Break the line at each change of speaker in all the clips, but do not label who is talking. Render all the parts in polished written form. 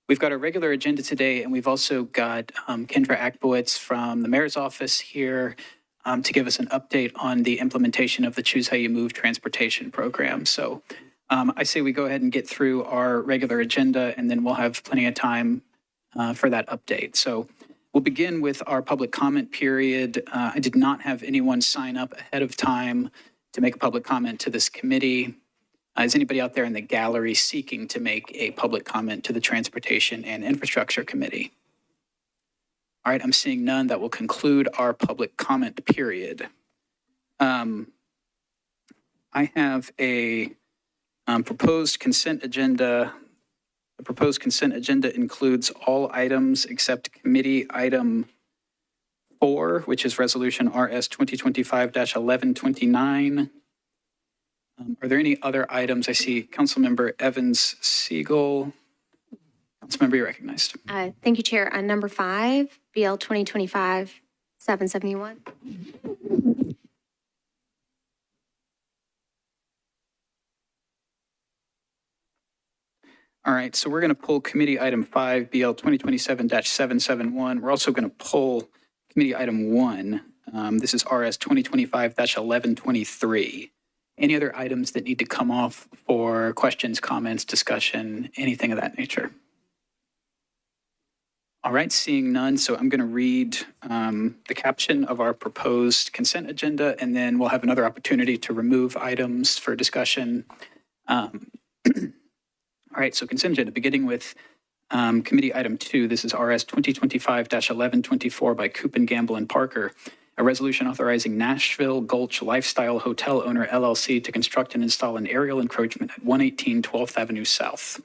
We've got our regular agenda today, and we've also got Kendra Akbowitz from the mayor's office here to give us an update on the implementation of the Choose How You Move transportation program. So I say we go ahead and get through our regular agenda, and then we'll have plenty of time for that update. So we'll begin with our public comment period. I did not have anyone sign up ahead of time to make a public comment to this committee. Is anybody out there in the gallery seeking to make a public comment to the Transportation and Infrastructure Committee? All right, I'm seeing none. That will conclude our public comment period. I have a proposed consent agenda. The proposed consent agenda includes all items except committee item 4, which is resolution RS 2025-1129. Are there any other items? I see Councilmember Evans Siegel. Councilmember, you're recognized.
Thank you, Chair. On number 5, BL 2025-771.
All right, so we're going to pull committee item 5, BL 2027-771. We're also going to pull committee item 1. This is RS 2025-1123. Any other items that need to come off for questions, comments, discussion, anything of that nature? All right, seeing none, so I'm going to read the caption of our proposed consent agenda, and then we'll have another opportunity to remove items for discussion. All right, so consent agenda, beginning with committee item 2. This is RS 2025-1124 by Coupin, Gamble, and Parker. A resolution authorizing Nashville Gulch Lifestyle Hotel Owner LLC to construct and install an aerial encroachment at 118 12th Avenue South.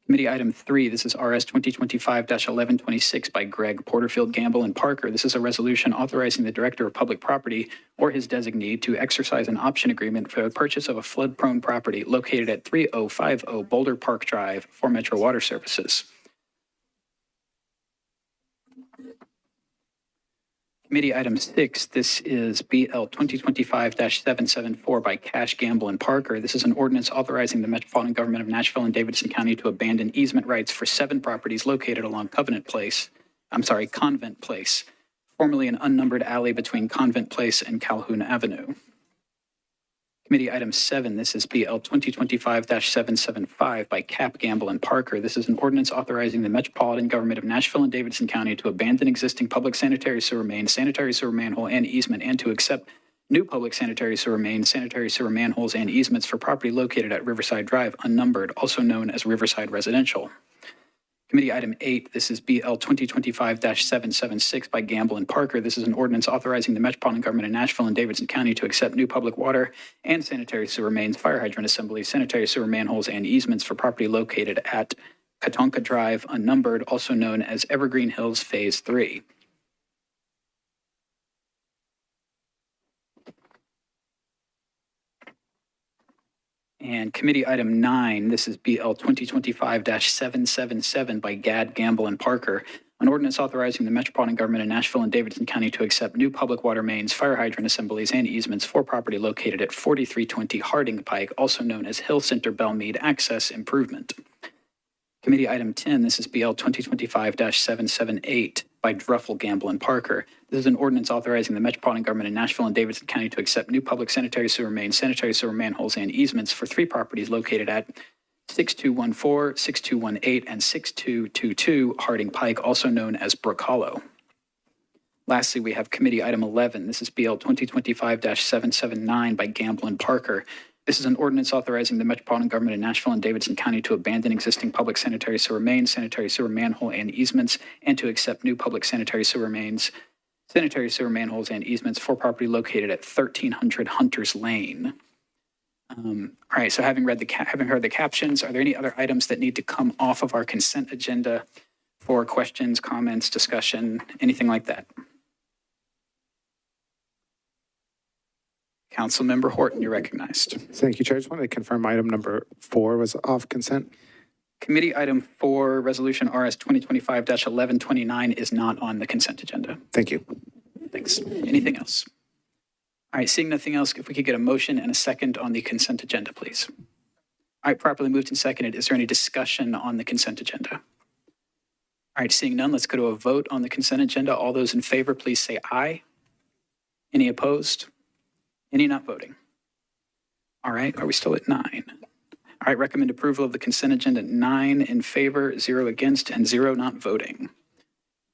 Committee item 3, this is RS 2025-1126 by Greg, Porterfield, Gamble, and Parker. This is a resolution authorizing the Director of Public Property or his designee to exercise an option agreement for the purchase of a flood-prone property located at 3050 Boulder Park Drive for Metro Water Services. Committee item 6, this is BL 2025-774 by Cash, Gamble, and Parker. This is an ordinance authorizing the Metropolitan Government of Nashville and Davidson County to abandon easement rights for 7 properties located along Convent Place, formerly an unnumbered alley between Convent Place and Calhoun Avenue. Committee item 7, this is BL 2025-775 by Cap, Gamble, and Parker. This is an ordinance authorizing the Metropolitan Government of Nashville and Davidson County to abandon existing public sanitary sewer main, sanitary sewer manhole, and easement, and to accept new public sanitary sewer main, sanitary sewer manholes, and easements for property located at Riverside Drive, unnumbered, also known as Riverside Residential. Committee item 8, this is BL 2025-776 by Gamble and Parker. This is an ordinance authorizing the Metropolitan Government of Nashville and Davidson County to accept new public water and sanitary sewer mains, fire hydrant assemblies, sanitary sewer manholes, and easements for property located at Katonka Drive, unnumbered, also known as Evergreen Hills Phase 3. And committee item 9, this is BL 2025-777 by Gadd, Gamble, and Parker. An ordinance authorizing the Metropolitan Government of Nashville and Davidson County to accept new public water mains, fire hydrant assemblies, and easements for property located at 4320 Harding Pike, also known as Hill Center Bellmead Access Improvement. Committee item 10, this is BL 2025-778 by Druffel, Gamble, and Parker. This is an ordinance authorizing the Metropolitan Government of Nashville and Davidson County to accept new public sanitary sewer mains, sanitary sewer manholes, and easements for 3 properties located at 6214, 6218, and 6222 Harding Pike, also known as Brook Hollow. Lastly, we have committee item 11. This is BL 2025-779 by Gamble and Parker. This is an ordinance authorizing the Metropolitan Government of Nashville and Davidson County to abandon existing public sanitary sewer mains, sanitary sewer manhole, and easements, and to accept new public sanitary sewer mains, sanitary sewer manholes, and easements for property located at 1300 Hunters Lane. All right, so having heard the captions, are there any other items that need to come off of our consent agenda for questions, comments, discussion, anything like that? Councilmember Horton, you're recognized.
Thank you, Chair. I just wanted to confirm item number 4 was off consent.
Committee item 4, resolution RS 2025-1129 is not on the consent agenda.
Thank you.
Thanks. Anything else? All right, seeing nothing else, if we could get a motion and a second on the consent agenda, please. All right, properly moved and seconded. Is there any discussion on the consent agenda? All right, seeing none, let's go to a vote on the consent agenda. All those in favor, please say aye. Any opposed? Any not voting? All right, are we still at 9? All right, recommend approval of the consent agenda. 9 in favor, 0 against, and 0 not voting.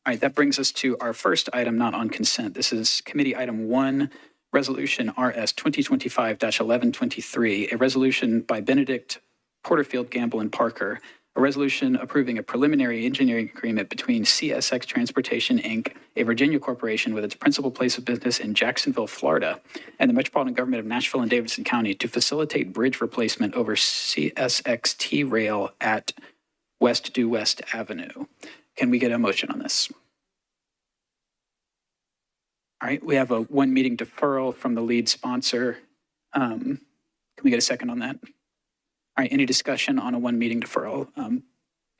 All right, that brings us to our first item not on consent. This is committee item 1, resolution RS 2025-1123, a resolution by Benedict, Porterfield, Gamble, and Parker, a resolution approving a preliminary engineering agreement between CSX Transportation, Inc., a Virginia corporation with its principal place of business in Jacksonville, Florida, and the Metropolitan Government of Nashville and Davidson County to facilitate bridge replacement over CSX T-Rail at West Due West Avenue. Can we get a motion on this? All right, we have a 1 meeting deferral from the lead sponsor. Can we get a second on that? All right, any discussion on a 1 meeting deferral?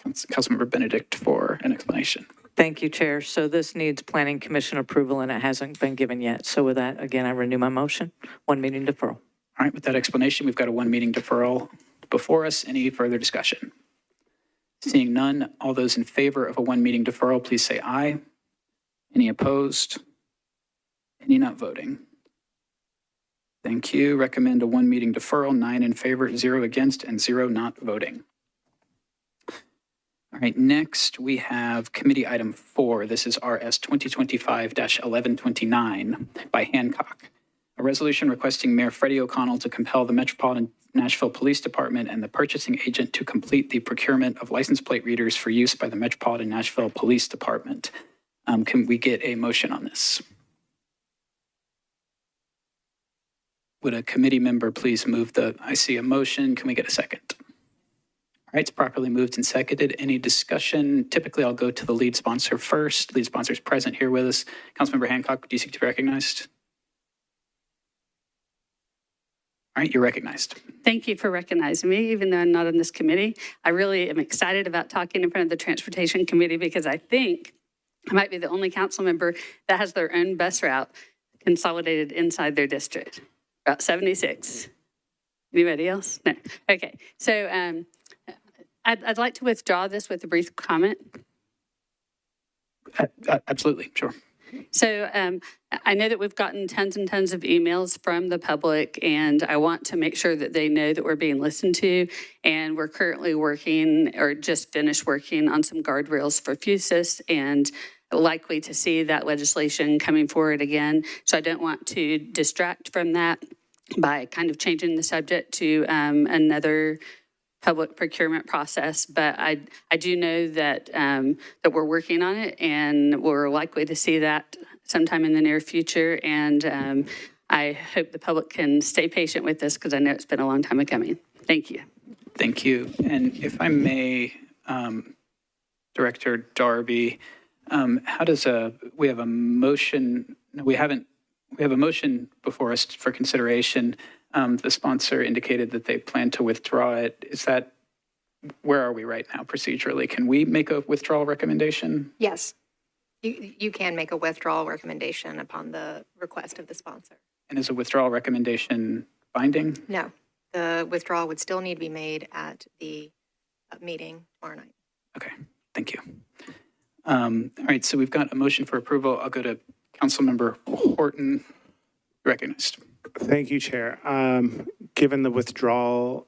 Councilmember Benedict for an explanation.
Thank you, Chair. So this needs Planning Commission approval, and it hasn't been given yet. So with that, again, I renew my motion. 1 meeting deferral.
All right, with that explanation, we've got a 1 meeting deferral before us. Any further discussion? Seeing none, all those in favor of a 1 meeting deferral, please say aye. Any opposed? Any not voting? Thank you. Recommend a 1 meeting deferral, 9 in favor, 0 against, and 0 not voting. All right, next we have committee item 4. This is RS 2025-1129 by Hancock. A resolution requesting Mayor Freddie O'Connell to compel the Metropolitan Nashville Police Department and the purchasing agent to complete the procurement of license plate readers for use by the Metropolitan Nashville Police Department. Can we get a motion on this? Would a committee member please move I see a motion. Can we get a second? All right, it's properly moved and seconded. Any discussion? Typically, I'll go to the lead sponsor first. Lead sponsor is present here with us. Councilmember Hancock, do you seek to be recognized? All right, you're recognized.
Thank you for recognizing me, even though I'm not on this committee. I really am excited about talking in front of the Transportation Committee because I think I might be the only council member that has their own bus route consolidated inside their district. About 76. Anybody else? No. Okay. So I'd like to withdraw this with a brief comment.
Absolutely, sure.
So I know that we've gotten tons and tons of emails from the public, and I want to make sure that they know that we're being listened to. And we're currently working, or just finished working, on some guardrails for FUSIS, and likely to see that legislation coming forward again. So I don't want to distract from that by kind of changing the subject to another public procurement process. But I do know that that we're working on it, and we're likely to see that sometime in the near future. And I hope the public can stay patient with this because I know it's been a long time coming. Thank you.
Thank you. And if I may, Director Darby, how does we have a motion? We have a motion before us for consideration. The sponsor indicated that they plan to withdraw it. Where are we right now procedurally? Can we make a withdrawal recommendation?
Yes, you can make a withdrawal recommendation upon the request of the sponsor.
And is a withdrawal recommendation binding?
No, the withdrawal would still need to be made at the meeting tomorrow night.
Okay, thank you. All right, so we've got a motion for approval. I'll go to Councilmember Horton. Recognized.
Thank you, Chair. Given the withdrawal,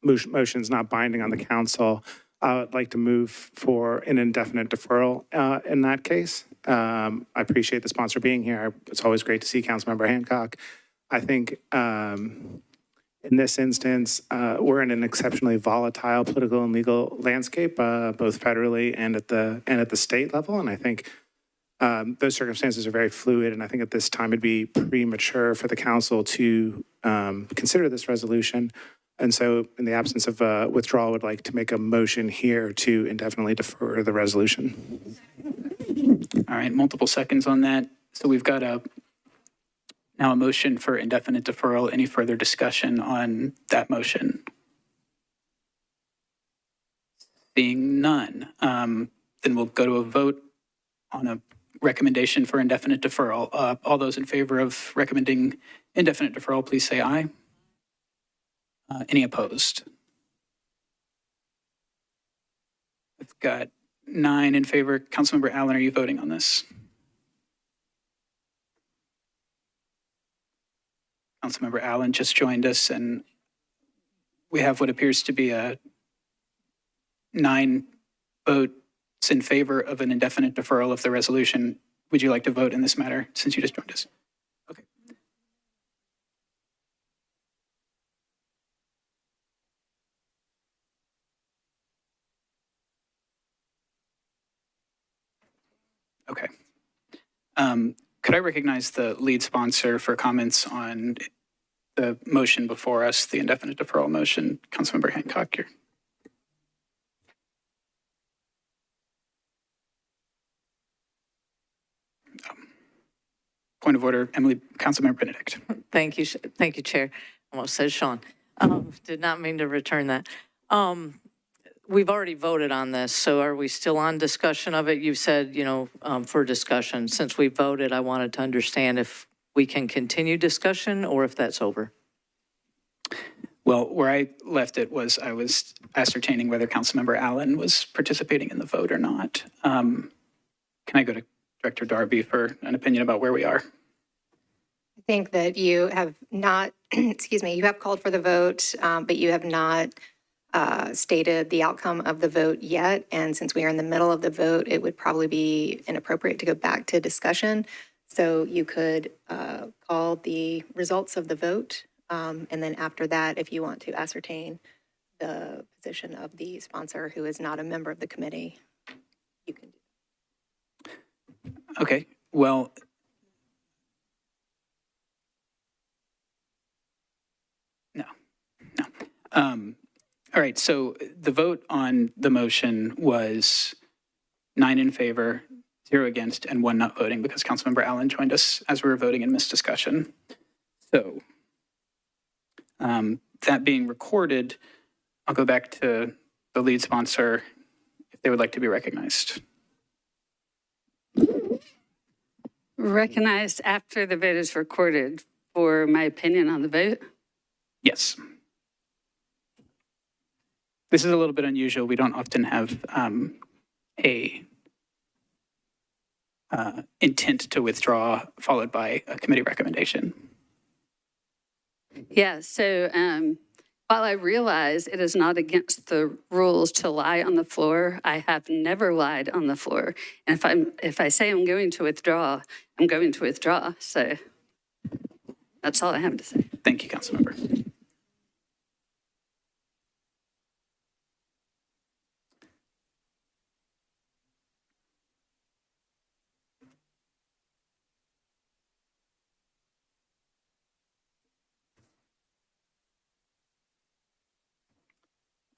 motion is not binding on the council, I would like to move for an indefinite deferral in that case. I appreciate the sponsor being here. It's always great to see Councilmember Hancock. I think in this instance, we're in an exceptionally volatile political and legal landscape, both federally and at the state level. And I think those circumstances are very fluid. And I think at this time it'd be premature for the council to consider this resolution. And so in the absence of withdrawal, I would like to make a motion here to indefinitely defer the resolution.
All right, multiple seconds on that. So we've got now a motion for indefinite deferral. Any further discussion on that motion? Seeing none, then we'll go to a vote on a recommendation for indefinite deferral. All those in favor of recommending indefinite deferral, please say aye. Any opposed? We've got 9 in favor. Councilmember Allen, are you voting on this? Councilmember Allen just joined us, and we have what appears to be a 9 votes in favor of an indefinite deferral of the resolution. Would you like to vote in this matter since you just joined us? Okay. Okay. Could I recognize the lead sponsor for comments on the motion before us, the indefinite deferral motion? Councilmember Hancock, you're. Point of order, Emily, Councilmember Benedict.
Thank you, Chair. Almost said Sean. Did not mean to return that. We've already voted on this, so are we still on discussion of it? You said, for discussion. Since we voted, I wanted to understand if we can continue discussion or if that's over.
Well, where I left it was I was ascertaining whether Councilmember Allen was participating in the vote or not. Can I go to Director Darby for an opinion about where we are?
I think that you have not, excuse me, you have called for the vote, but you have not stated the outcome of the vote yet. And since we are in the middle of the vote, it would probably be inappropriate to go back to discussion. So you could call the results of the vote. And then after that, if you want to ascertain the position of the sponsor who is not a member of the committee, you can do that.
Okay, well, no. All right, so the vote on the motion was 9 in favor, 0 against, and 1 not voting because Councilmember Allen joined us as we were voting in this discussion. So that being recorded, I'll go back to the lead sponsor if they would like to be recognized.
Recognized after the vote is recorded for my opinion on the vote.
Yes. This is a little bit unusual. We don't often have a intent to withdraw followed by a committee recommendation.
Yeah, so while I realize it is not against the rules to lie on the floor, I have never lied on the floor. And if I say I'm going to withdraw, I'm going to withdraw. So that's all I have to say.
Thank you, Councilmember.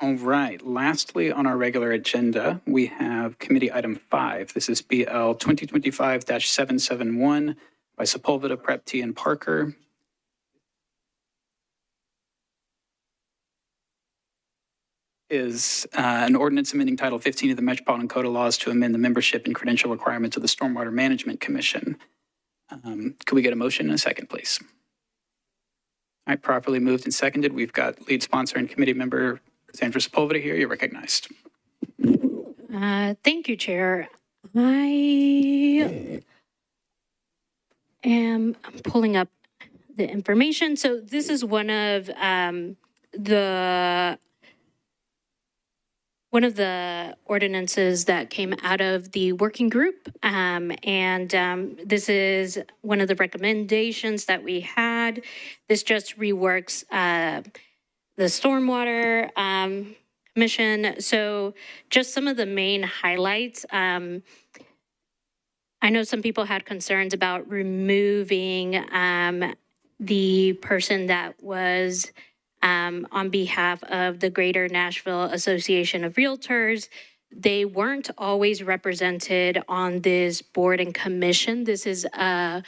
All right, lastly on our regular agenda, we have committee item 5. This is BL 2025-771 by Sepulveda, Prep T, and Parker. Is an ordinance amending Title 15 of the Metropolitan Code of Laws to amend the membership and credential requirements of the Stormwater Management Commission. Could we get a motion in a second, please? All right, properly moved and seconded. We've got lead sponsor and committee member Sandra Sepulveda here. You're recognized.
Thank you, Chair. I am pulling up the information. So this is one of the ordinances that came out of the working group. This is one of the recommendations that we had. This just reworks the Stormwater Commission. So just some of the main highlights. I know some people had concerns about removing the person that was on behalf of the Greater Nashville Association of Realtors. They weren't always represented on this board and commission. This is a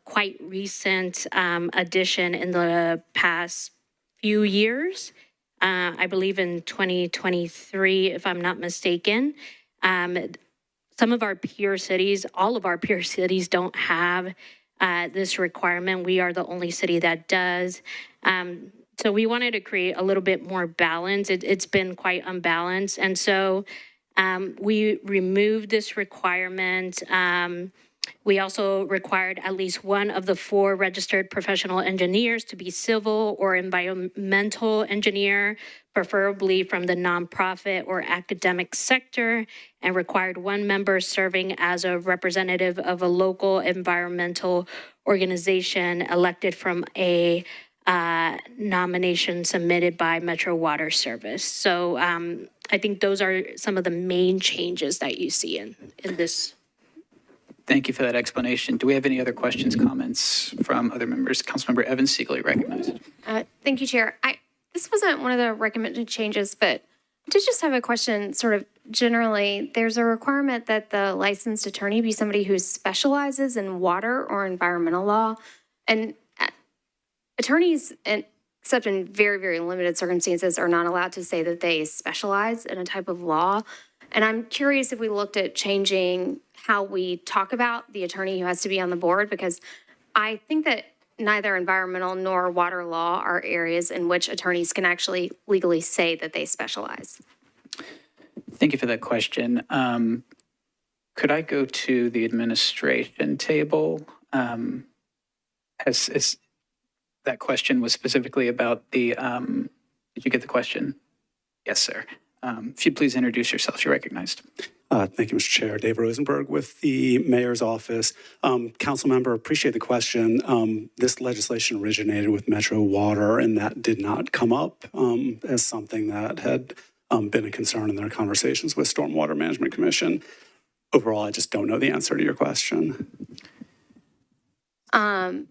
quite recent addition in the past few years. I believe in 2023, if I'm not mistaken. Some of our peer cities, all of our peer cities don't have this requirement. We are the only city that does. So we wanted to create a little bit more balance. It's been quite unbalanced. And so we removed this requirement. We also required at least one of the 4 registered professional engineers to be civil or environmental engineer, preferably from the nonprofit or academic sector, and required 1 member serving as a representative of a local environmental organization elected from a nomination submitted by Metro Water Service. So I think those are some of the main changes that you see in this.
Thank you for that explanation. Do we have any other questions, comments from other members? Councilmember Evans, Sealy recognized.
Thank you, Chair. This wasn't one of the recommended changes, but I did just have a question sort of generally. There's a requirement that the licensed attorney be somebody who specializes in water or environmental law. And attorneys, except in very, very limited circumstances, are not allowed to say that they specialize in a type of law. And I'm curious if we looked at changing how we talk about the attorney who has to be on the board, because I think that neither environmental nor water law are areas in which attorneys can actually legally say that they specialize.
Thank you for that question. Could I go to the administration table? That question was specifically about the, did you get the question? Yes, sir. If you'd please introduce yourself, you're recognized.
Thank you, Mr. Chair. Dave Rosenberg with the Mayor's Office. Council member, appreciate the question. This legislation originated with Metro Water, and that did not come up as something that had been a concern in their conversations with Stormwater Management Commission. Overall, I just don't know the answer to your question.
Then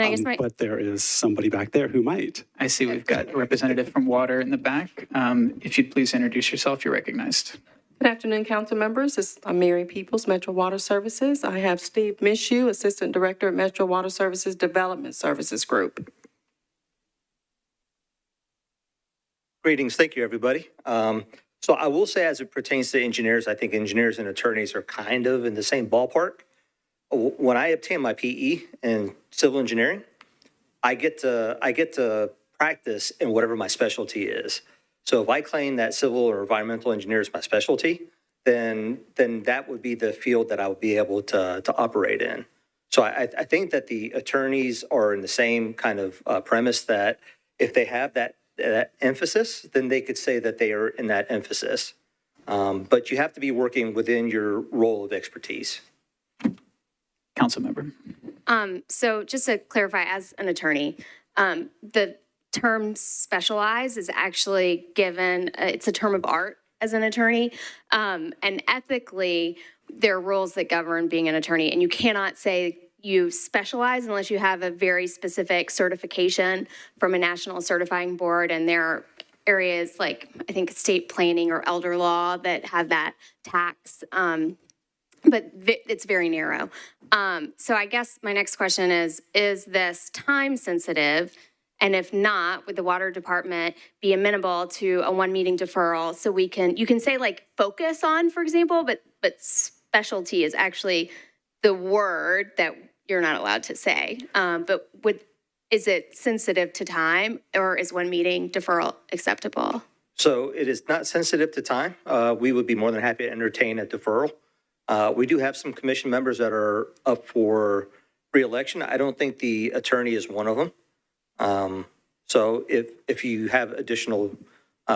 I guess
But there is somebody back there who might.
I see we've got a representative from Water in the back. If you'd please introduce yourself, you're recognized.
Good afternoon, council members. I'm Mary Peoples, Metro Water Services. I have Steve Mishu, Assistant Director at Metro Water Services Development Services Group.
Greetings. Thank you, everybody. So I will say, as it pertains to engineers, I think engineers and attorneys are kind of in the same ballpark. When I obtain my PE in civil engineering, I get to practice in whatever my specialty is. So if I claim that civil or environmental engineer is my specialty, then that would be the field that I would be able to operate in. So I think that the attorneys are in the same kind of premise, that if they have that emphasis, then they could say that they are in that emphasis. But you have to be working within your role of expertise.
Council member.
So just to clarify, as an attorney, the term specialize is actually given, it's a term of art as an attorney. And ethically, there are rules that govern being an attorney, and you cannot say you specialize unless you have a very specific certification from a national certifying board. And there are areas like, I think, estate planning or elder law that have that tax. But it's very narrow. So I guess my next question is this time sensitive? And if not, would the water department be amenable to a 1 meeting deferral so you can say like focus on, for example, but specialty is actually the word that you're not allowed to say. But is it sensitive to time, or is 1 meeting deferral acceptable?
So it is not sensitive to time. We would be more than happy to entertain a deferral. We do have some commission members that are up for re-election. I don't think the attorney is one of them. So if you have additional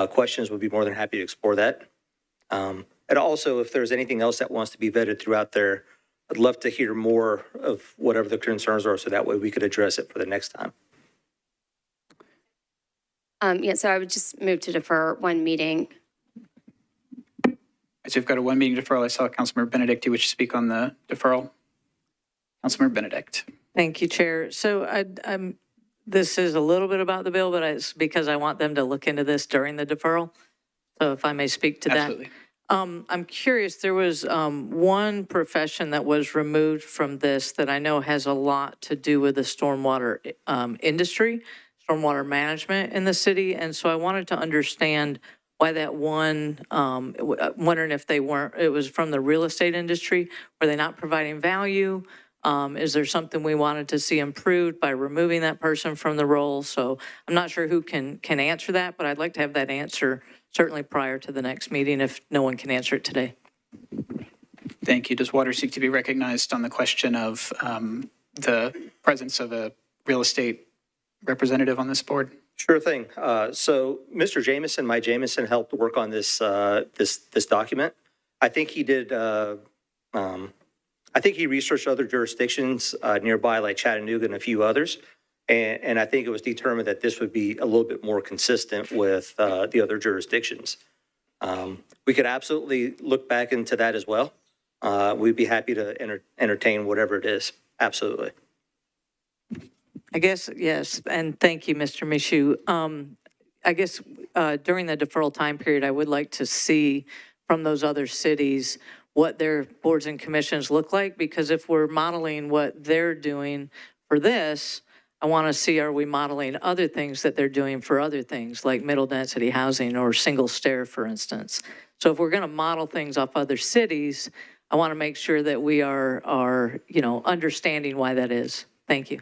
questions, we'll be more than happy to explore that. And also, if there's anything else that wants to be vetted throughout there, I'd love to hear more of whatever the concerns are, so that way we could address it for the next time.
So I would just move to defer 1 meeting.
So we've got a 1 meeting deferral. I saw Councilmember Benedict. Do you wish to speak on the deferral? Councilmember Benedict.
Thank you, Chair. So this is a little bit about the bill, but it's because I want them to look into this during the deferral. So if I may speak to that.
Absolutely.
I'm curious, there was one profession that was removed from this that I know has a lot to do with the stormwater industry, stormwater management in the city. And so I wanted to understand why that one, wondering if it was from the real estate industry. Were they not providing value? Is there something we wanted to see improved by removing that person from the role? So I'm not sure who can answer that, but I'd like to have that answer certainly prior to the next meeting if no one can answer it today.
Thank you. Does Water seek to be recognized on the question of the presence of a real estate representative on this board?
Sure thing. So Mr. Jameson, Mike Jameson, helped work on this this document. I think he did. I think he researched other jurisdictions nearby, like Chattanooga and a few others, and I think it was determined that this would be a little bit more consistent with the other jurisdictions. We could absolutely look back into that as well. We'd be happy to entertain whatever it is. Absolutely.
I guess, yes, and thank you, Mr. Michoud. I guess during the deferral time period, I would like to see from those other cities what their boards and commissions look like, because if we're modeling what they're doing for this, I want to see, are we modeling other things that they're doing for other things, like middle density housing or single stair, for instance. So if we're going to model things off other cities, I want to make sure that we are understanding why that is. Thank you.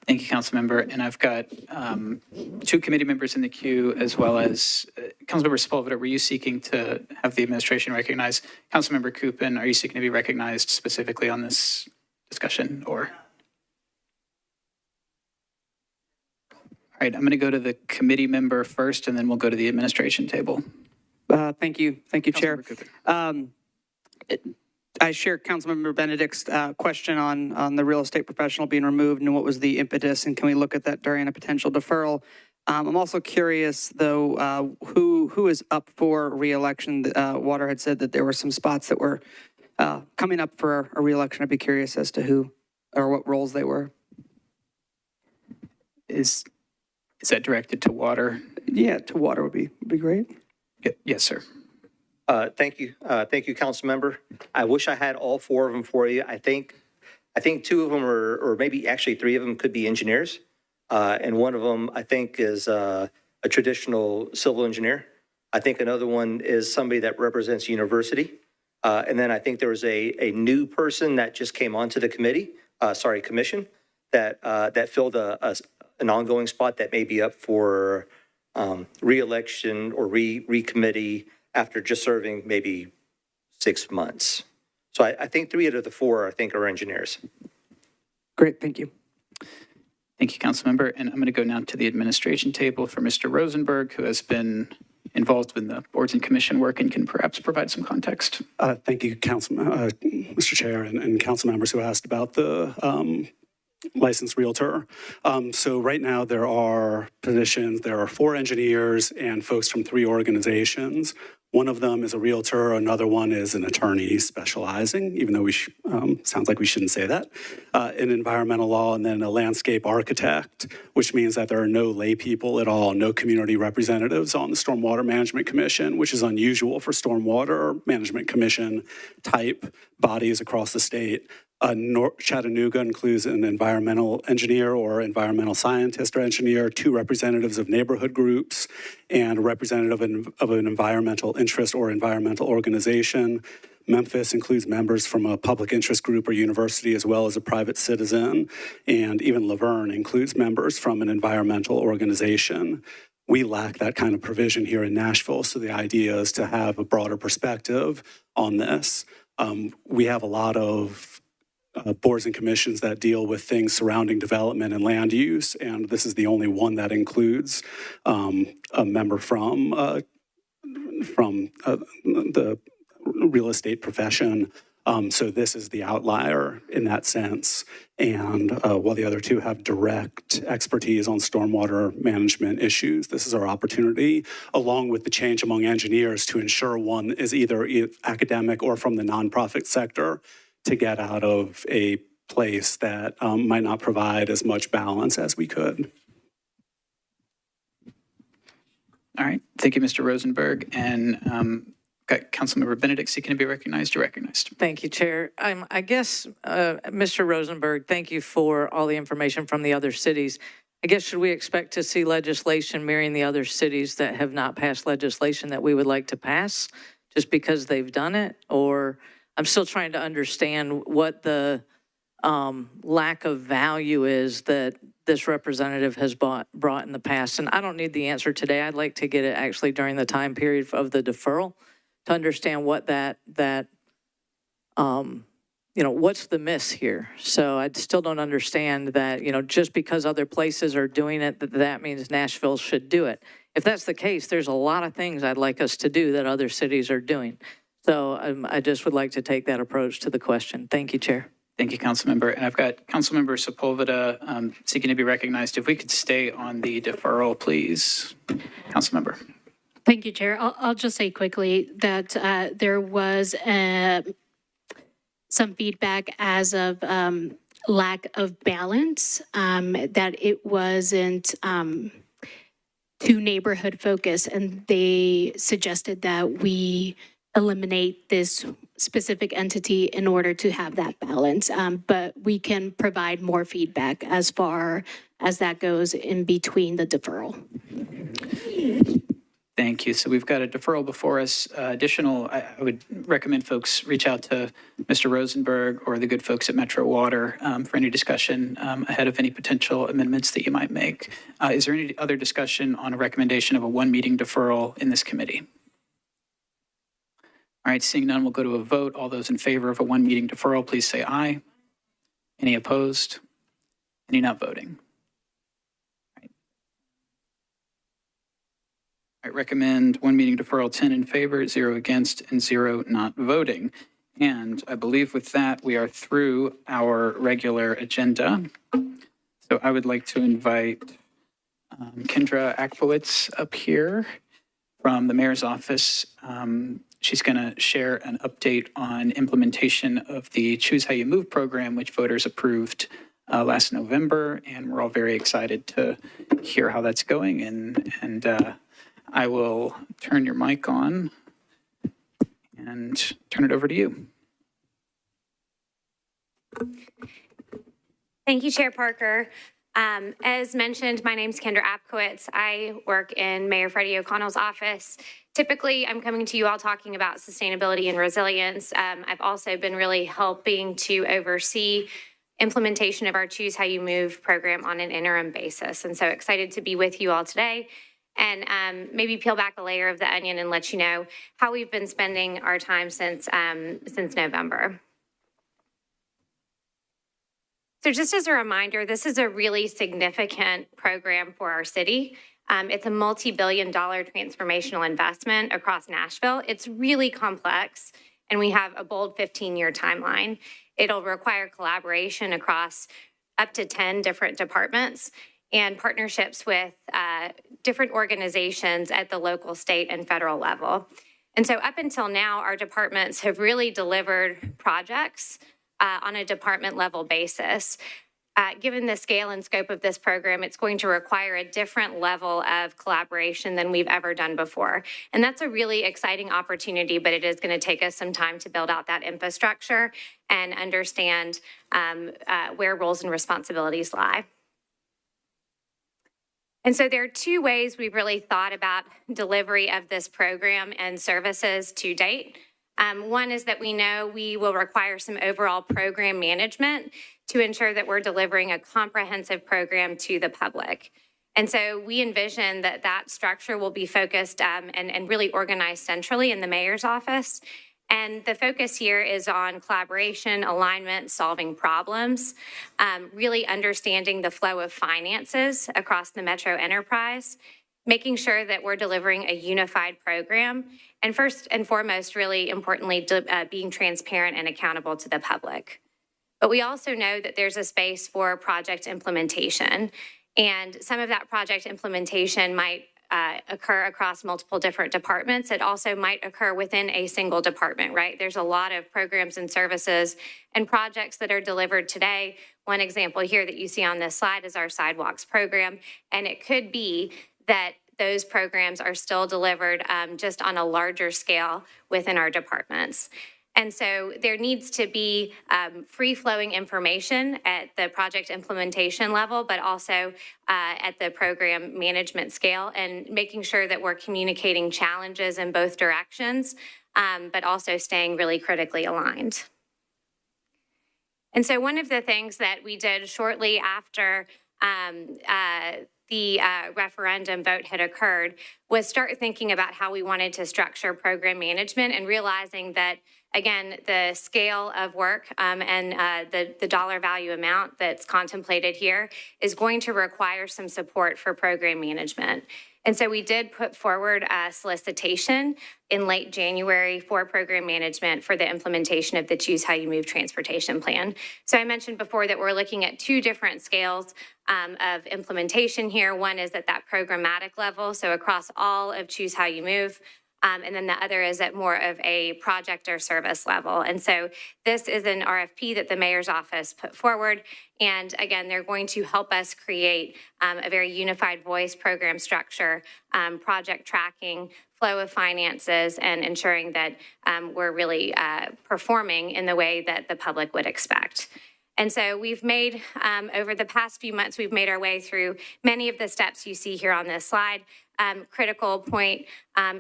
Thank you, Councilmember. And I've got two committee members in the queue, as well as Councilmember Sepulveda. Were you seeking to have the administration recognized? Councilmember Coopin, are you seeking to be recognized specifically on this discussion, or? All right, I'm going to go to the committee member first, and then we'll go to the administration table.
Thank you, Chair.
Councilmember Coopin.
I share Councilmember Benedict's question on the real estate professional being removed and what was the impetus, and can we look at that during a potential deferral? I'm also curious, though, who is up for reelection? Water had said that there were some spots that were coming up for a reelection. I'd be curious as to who or what roles they were.
Is that directed to Water?
Yeah, to Water would be great.
Yes, sir.
Thank you. Thank you, council member. I wish I had all four of them for you. I think two of them or maybe actually three of them could be engineers. And one of them, I think, is a traditional civil engineer. I think another one is somebody that represents university. And then I think there was a new person that just came onto the commission that filled an ongoing spot that may be up for re-election or recommittee after just serving maybe 6 months. So I think three out of the four, I think, are engineers.
Great, thank you.
Thank you, Councilmember. And I'm going to go now to the administration table for Mr. Rosenberg, who has been involved in the boards and commission work and can perhaps provide some context.
Thank you, Mr. Chair, and council members who asked about the licensed realtor. So right now there are positions, there are 4 engineers and folks from 3 organizations. One of them is a realtor, another one is an attorney specializing, even though sounds like we shouldn't say that, in environmental law, and then a landscape architect, which means that there are no lay people at all, no community representatives on the Stormwater Management Commission, which is unusual for Stormwater Management Commission type bodies across the state. Chattanooga includes an environmental engineer or environmental scientist or engineer, 2 representatives of neighborhood groups, and a representative of an environmental interest or environmental organization. Memphis includes members from a public interest group or university as well as a private citizen. And even Laverne includes members from an environmental organization. We lack that kind of provision here in Nashville, so the idea is to have a broader perspective on this. We have a lot of boards and commissions that deal with things surrounding development and land use, and this is the only one that includes a member from the real estate profession. So this is the outlier in that sense. And while the other 2 have direct expertise on stormwater management issues, this is our opportunity, along with the change among engineers, to ensure one is either academic or from the nonprofit sector, to get out of a place that might not provide as much balance as we could.
All right. Thank you, Mr. Rosenberg. And got Councilmember Benedict seeking to be recognized. You're recognized.
Thank you, Chair. I guess, Mr. Rosenberg, thank you for all the information from the other cities. I guess, should we expect to see legislation mirroring the other cities that have not passed legislation that we would like to pass just because they've done it? Or I'm still trying to understand what the lack of value is that this representative has brought in the past. And I don't need the answer today. I'd like to get it actually during the time period of the deferral to understand what what's the miss here? So I still don't understand that, just because other places are doing it, that means Nashville should do it. If that's the case, there's a lot of things I'd like us to do that other cities are doing. So I just would like to take that approach to the question. Thank you, Chair.
Thank you, Councilmember. And I've got Councilmember Sepulveda seeking to be recognized. If we could stay on the deferral, please. Councilmember.
Thank you, Chair. I'll just say quickly that there was some feedback as of lack of balance, that it wasn't too neighborhood focused, and they suggested that we eliminate this specific entity in order to have that balance. But we can provide more feedback as far as that goes in between the deferral.
Thank you. So we've got a deferral before us. I would recommend folks reach out to Mr. Rosenberg or the good folks at Metro Water for any discussion ahead of any potential amendments that you might make. Is there any other discussion on a recommendation of a one-meeting deferral in this committee? All right, seeing none, we'll go to a vote. All those in favor of a one-meeting deferral, please say aye. Any opposed? Any not voting? I recommend one meeting deferral, 10 in favor, 0 against, and 0 not voting. And I believe with that, we are through our regular agenda. So I would like to invite Kendra Akpowitz up here from the mayor's office. She's going to share an update on implementation of the Choose How You Move program, which voters approved last November. And we're all very excited to hear how that's going. And I will turn your mic on and turn it over to you.
Thank you, Chair Parker. As mentioned, my name is Kendra Apkowitz. I work in Mayor Freddie O'Connell's office. Typically, I'm coming to you all talking about sustainability and resilience. I've also been really helping to oversee implementation of our Choose How You Move program on an interim basis. And so excited to be with you all today and maybe peel back a layer of the onion and let you know how we've been spending our time since November. So just as a reminder, this is a really significant program for our city. It's a multi-billion-dollar transformational investment across Nashville. It's really complex, and we have a bold 15-year timeline. It'll require collaboration across up to 10 different departments and partnerships with different organizations at the local, state, and federal level. And so up until now, our departments have really delivered projects on a department level basis. Given the scale and scope of this program, it's going to require a different level of collaboration than we've ever done before. And that's a really exciting opportunity, but it is going to take us some time to build out that infrastructure and understand where roles and responsibilities lie. And so there are two ways we've really thought about delivery of this program and services to date. One is that we know we will require some overall program management to ensure that we're delivering a comprehensive program to the public. And so we envision that that structure will be focused and really organized centrally in the mayor's office. And the focus here is on collaboration, alignment, solving problems, really understanding the flow of finances across the metro enterprise, making sure that we're delivering a unified program, and first and foremost, really importantly, being transparent and accountable to the public. But we also know that there's a space for project implementation, and some of that project implementation might occur across multiple different departments. It also might occur within a single department, right? There's a lot of programs and services and projects that are delivered today. One example here that you see on this slide is our sidewalks program, and it could be that those programs are still delivered just on a larger scale within our departments. And so there needs to be free-flowing information at the project implementation level, but also at the program management scale, and making sure that we're communicating challenges in both directions, but also staying really critically aligned. And so one of the things that we did shortly after the referendum vote had occurred was start thinking about how we wanted to structure program management and realizing that, again, the scale of work and the dollar value amount that's contemplated here is going to require some support for program management. And so we did put forward a solicitation in late January for program management for the implementation of the Choose How You Move transportation plan. So I mentioned before that we're looking at two different scales of implementation here. One is at that programmatic level, so across all of Choose How You Move. And then the other is at more of a project or service level. And so this is an RFP that the mayor's office put forward. And again, they're going to help us create a very unified voice program structure, project tracking, flow of finances, and ensuring that we're really performing in the way that the public would expect. And so we've made, over the past few months, we've made our way through many of the steps you see here on this slide. Critical point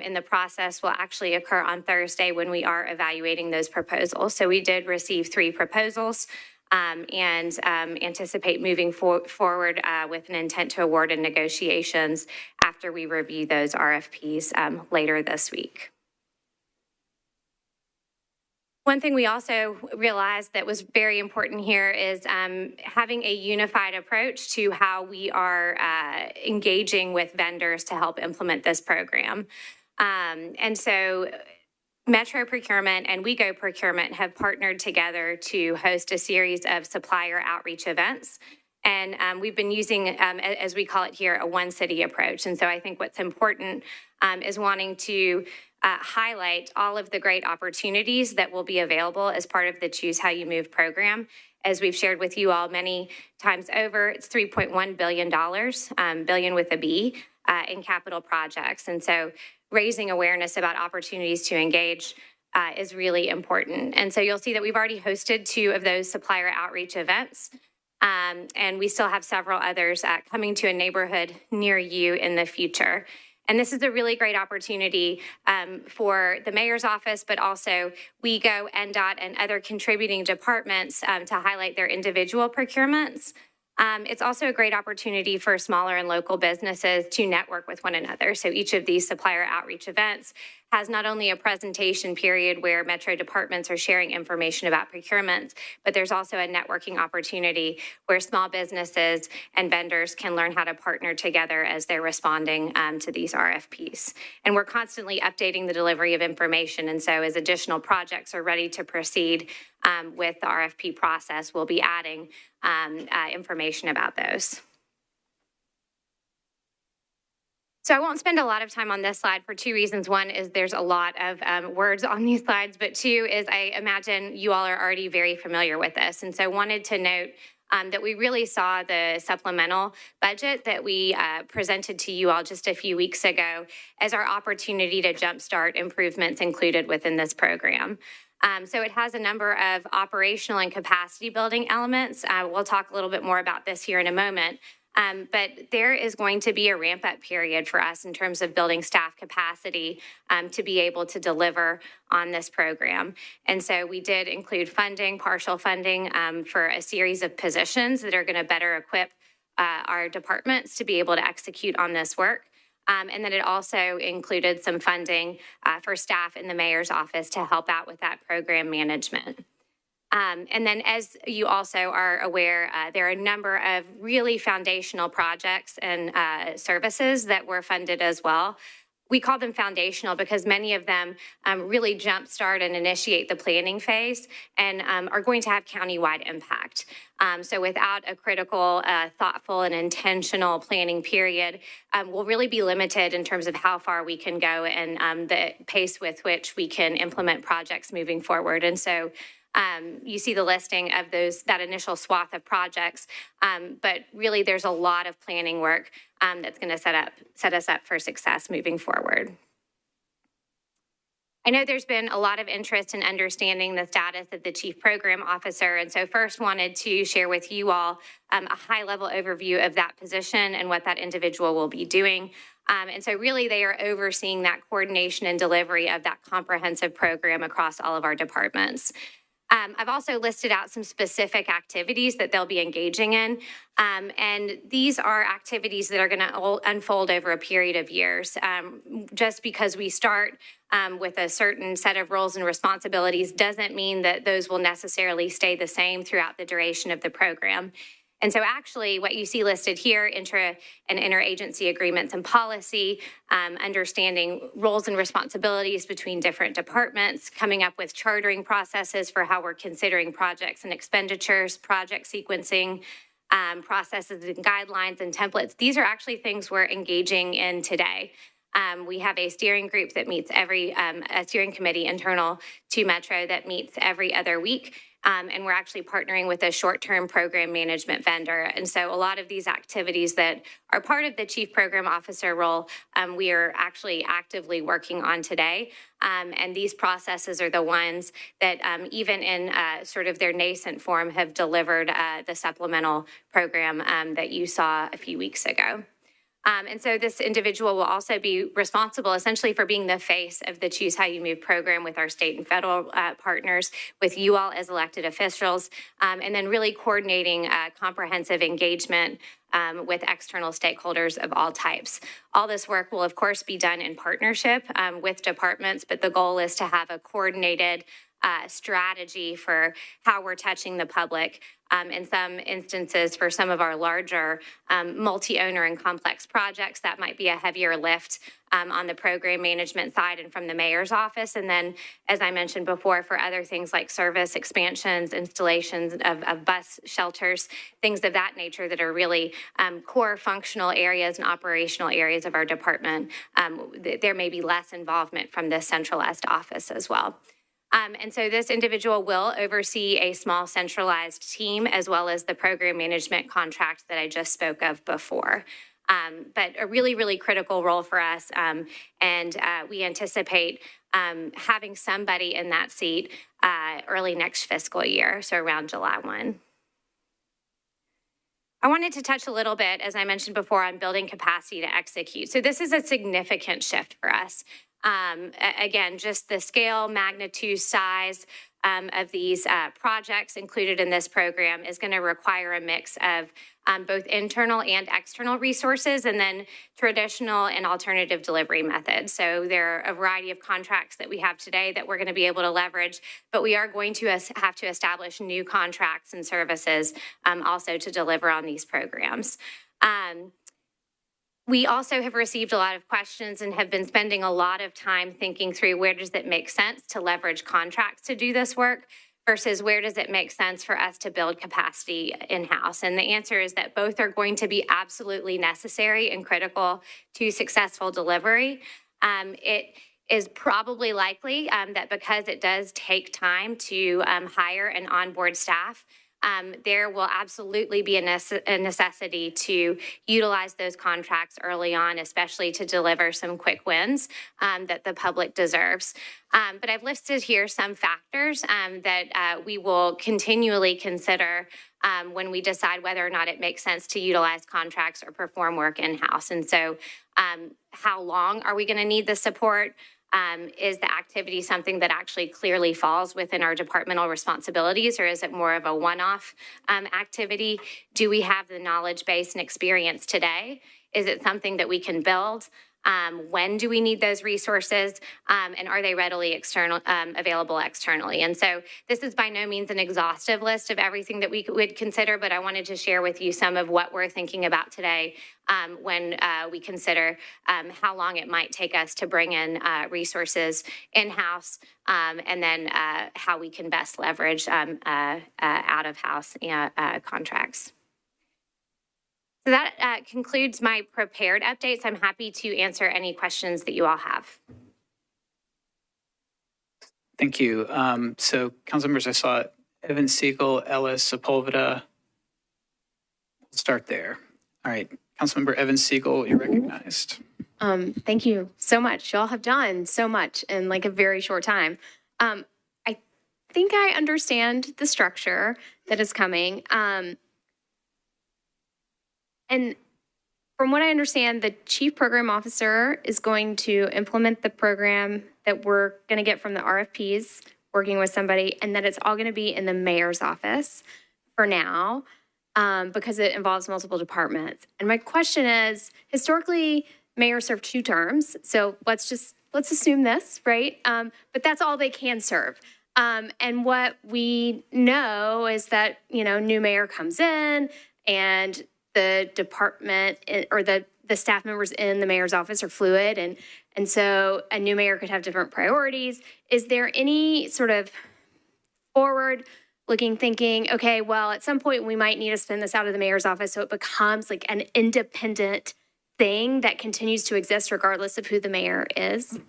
in the process will actually occur on Thursday when we are evaluating those proposals. So we did receive 3 proposals and anticipate moving forward with an intent to award in negotiations after we review those RFPs later this week. One thing we also realized that was very important here is having a unified approach to how we are engaging with vendors to help implement this program. And so Metro Procurement and WeGo Procurement have partnered together to host a series of supplier outreach events. And we've been using, as we call it here, a one city approach. And so I think what's important is wanting to highlight all of the great opportunities that will be available as part of the Choose How You Move program. As we've shared with you all many times over, it's $3.1 billion, billion with a B, in capital projects. And so raising awareness about opportunities to engage is really important. And so you'll see that we've already hosted 2 of those supplier outreach events. And we still have several others coming to a neighborhood near you in the future. And this is a really great opportunity for the mayor's office, but also WeGo, NDOT, and other contributing departments to highlight their individual procurements. It's also a great opportunity for smaller and local businesses to network with one another. So each of these supplier outreach events has not only a presentation period where Metro departments are sharing information about procurements, but there's also a networking opportunity where small businesses and vendors can learn how to partner together as they're responding to these RFPs. And we're constantly updating the delivery of information. And so as additional projects are ready to proceed with the RFP process, we'll be adding information about those. So I won't spend a lot of time on this slide for 2 reasons. One is there's a lot of words on these slides, but 2 is I imagine you all are already very familiar with this. And so I wanted to note that we really saw the supplemental budget that we presented to you all just a few weeks ago as our opportunity to jumpstart improvements included within this program. So it has a number of operational and capacity building elements. We'll talk a little bit more about this here in a moment. But there is going to be a ramp up period for us in terms of building staff capacity to be able to deliver on this program. And so we did include funding, partial funding for a series of positions that are going to better equip our departments to be able to execute on this work. And then it also included some funding for staff in the mayor's office to help out with that program management. And then as you also are aware, there are a number of really foundational projects and services that were funded as well. We call them foundational because many of them really jumpstart and initiate the planning phase and are going to have countywide impact. So without a critical, thoughtful, and intentional planning period, we'll really be limited in terms of how far we can go and the pace with which we can implement projects moving forward. And so you see the listing of that initial swath of projects, but really there's a lot of planning work that's going to set us up for success moving forward. I know there's been a lot of interest in understanding the status of the Chief Program Officer, and so first wanted to share with you all a high-level overview of that position and what that individual will be doing. And so really they are overseeing that coordination and delivery of that comprehensive program across all of our departments. I've also listed out some specific activities that they'll be engaging in. And these are activities that are going to unfold over a period of years. Just because we start with a certain set of roles and responsibilities doesn't mean that those will necessarily stay the same throughout the duration of the program. And so actually what you see listed here, intra and interagency agreements and policy, understanding roles and responsibilities between different departments, coming up with chartering processes for how we're considering projects and expenditures, project sequencing, processes and guidelines and templates. These are actually things we're engaging in today. We have a steering group that meets a steering committee internal to Metro that meets every other week. And we're actually partnering with a short-term program management vendor. And so a lot of these activities that are part of the chief program officer role, we are actually actively working on today. And these processes are the ones that even in sort of their nascent form have delivered the supplemental program that you saw a few weeks ago. And so this individual will also be responsible essentially for being the face of the Choose How You Move program with our state and federal partners, with you all as elected officials, and then really coordinating comprehensive engagement with external stakeholders of all types. All this work will, of course, be done in partnership with departments, but the goal is to have a coordinated strategy for how we're touching the public. In some instances, for some of our larger multi-owner and complex projects, that might be a heavier lift on the program management side and from the mayor's office. And then, as I mentioned before, for other things like service expansions, installations of bus shelters, things of that nature that are really core functional areas and operational areas of our department, there may be less involvement from this centralized office as well. And so this individual will oversee a small centralized team as well as the program management contract that I just spoke of before. But a really, really critical role for us. And we anticipate having somebody in that seat early next fiscal year, so around July 1. I wanted to touch a little bit, as I mentioned before, on building capacity to execute. So this is a significant shift for us. Again, just the scale, magnitude, size of these projects included in this program is going to require a mix of both internal and external resources, and then traditional and alternative delivery methods. So there are a variety of contracts that we have today that we're going to be able to leverage, but we are going to have to establish new contracts and services also to deliver on these programs. We also have received a lot of questions and have been spending a lot of time thinking through where does it make sense to leverage contracts to do this work versus where does it make sense for us to build capacity in-house. And the answer is that both are going to be absolutely necessary and critical to successful delivery. It is probably likely that because it does take time to hire and onboard staff, there will absolutely be a necessity to utilize those contracts early on, especially to deliver some quick wins that the public deserves. But I've listed here some factors that we will continually consider when we decide whether or not it makes sense to utilize contracts or perform work in-house. And so how long are we going to need the support? Is the activity something that actually clearly falls within our departmental responsibilities, or is it more of a one-off activity? Do we have the knowledge base and experience today? Is it something that we can build? When do we need those resources? And are they readily available externally? And so this is by no means an exhaustive list of everything that we would consider, but I wanted to share with you some of what we're thinking about today when we consider how long it might take us to bring in resources in-house, and then how we can best leverage out-of-house contracts. So that concludes my prepared updates. I'm happy to answer any questions that you all have.
Thank you. So council members, I saw Evan Siegel, Ellis, Sepulveda. We'll start there. All right, Councilmember Evan Siegel, you're recognized.
Thank you so much. Y'all have done so much in like a very short time. I think I understand the structure that is coming. And from what I understand, the chief program officer is going to implement the program that we're going to get from the RFPs working with somebody, and that it's all going to be in the mayor's office for now, because it involves multiple departments. And my question is, historically, mayors serve 2 terms, so let's assume this, right? But that's all they can serve. And what we know is that, new mayor comes in and the department or the staff members in the mayor's office are fluid. And so a new mayor could have different priorities. Is there any sort of forward-looking thinking, okay, well, at some point we might need to spin this out of the mayor's office so it becomes like an independent thing that continues to exist regardless of who the mayor is?